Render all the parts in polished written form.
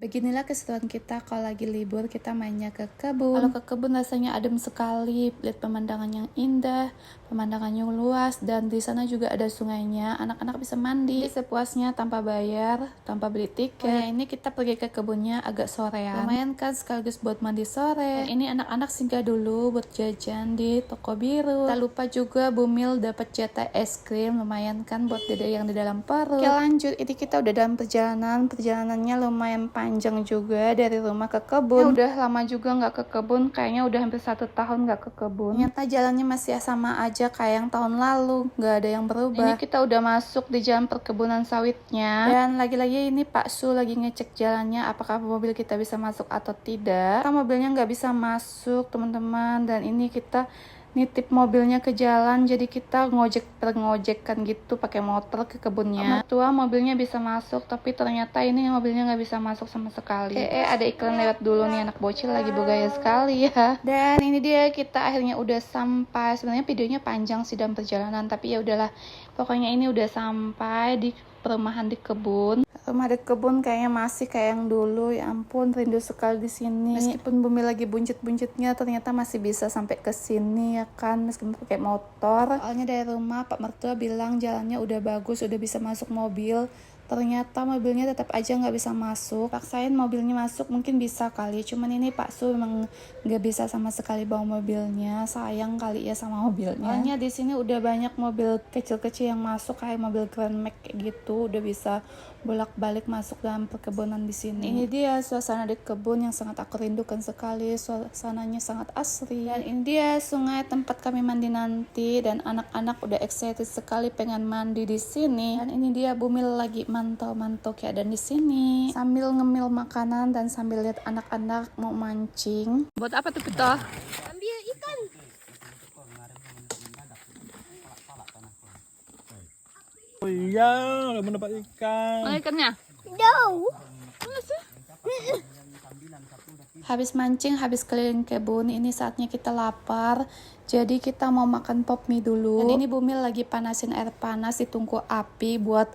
Beginilah keseruan kita kalau lagi libur, kita mainnya ke kebun. Kalau ke kebun rasanya adem sekali, lihat pemandangan yang indah, pemandangan yang luas, dan di sana juga ada sungainya. Anak-anak bisa mandi sepuasnya tanpa bayar, tanpa beli tiket. Ini kita pergi ke kebunnya agak sorean. Lumayan kan sekaligus buat mandi sore. Dan ini anak-anak singgah dulu buat jajan di toko biru. Tak lupa juga Bumil dapat jatah es krim, lumayan kan buat dede yang di dalam perut. Oke lanjut, ini kita udah dalam perjalanannya lumayan panjang juga dari rumah ke kebun. Udah lama juga nggak ke kebun, kayaknya udah hampir 1 tahun nggak ke kebun. Ternyata jalannya masih sama aja kayak yang tahun lalu, nggak ada yang berubah. Ini kita udah masuk di jalan perkebunan sawitnya, dan lagi-lagi ini Pak Su lagi ngecek jalannya apakah mobil kita bisa masuk atau tidak. Karena mobilnya nggak bisa masuk teman-teman, dan ini kita nitip mobilnya ke jalan, jadi kita ngojek-ngojekkan gitu pakai motor ke kebunnya. Tua mobilnya bisa masuk, tapi ternyata ini mobilnya nggak bisa masuk sama sekali. Ada iklan lewat dulu nih, anak bocil lagi bergaya sekali ya. Dan ini dia, kita akhirnya udah sampai. Sebenarnya videonya panjang sih dalam perjalanan, tapi ya udahlah, pokoknya ini udah sampai di perumahan di kebun. Rumah di kebun kayaknya masih kayak yang dulu, ya ampun rindu sekali di sini. Meskipun Bumi lagi buncit-buncitnya, ternyata masih bisa sampai ke sini ya kan, meskipun pakai motor. Soalnya dari rumah Pak Mertua bilang jalannya udah bagus, udah bisa masuk mobil. Ternyata mobilnya tetap aja nggak bisa masuk. Paksain mobilnya masuk mungkin bisa kali, cuman ini Pak Su memang nggak bisa sama sekali bawa mobilnya. Sayang kali ya sama mobilnya. Soalnya di sini udah banyak mobil kecil-kecil yang masuk, kayak mobil Grand Max gitu, udah bisa bolak-balik masuk dalam perkebunan di sini. Ini dia suasana di kebun yang sangat aku rindukan sekali. Suasananya sangat asri. Dan ini dia sungai tempat kami mandi nanti, dan anak-anak udah excited sekali pengen mandi di sini. Dan ini dia Bumil lagi mantau-mantau keadaan di sini sambil ngemil makanan dan sambil lihat anak-anak mau mancing. Buat apa tuh kita? Ambil ikan. Oh iya, udah mendapat ikan. Mana ikannya? Jauh. Habis mancing, habis keliling kebun, ini saatnya kita lapar. Jadi kita mau makan pop mie dulu. Dan ini Bumil lagi panasin air panas di tungku api buat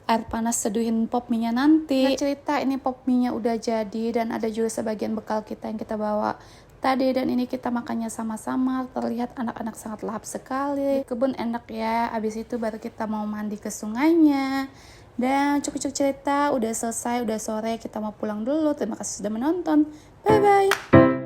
air panas seduhin pop mie-nya nanti. Nah, cerita ini pop mie-nya udah jadi, dan ada juga sebagian bekal kita yang kita bawa tadi, dan ini kita makannya sama-sama. Terlihat anak-anak sangat lahap sekali. Di kebun enak ya. Habis itu baru kita mau mandi ke sungainya. Dan cukup cerita udah selesai, udah sore, kita mau pulang dulu. Terima kasih sudah menonton. Bye bye.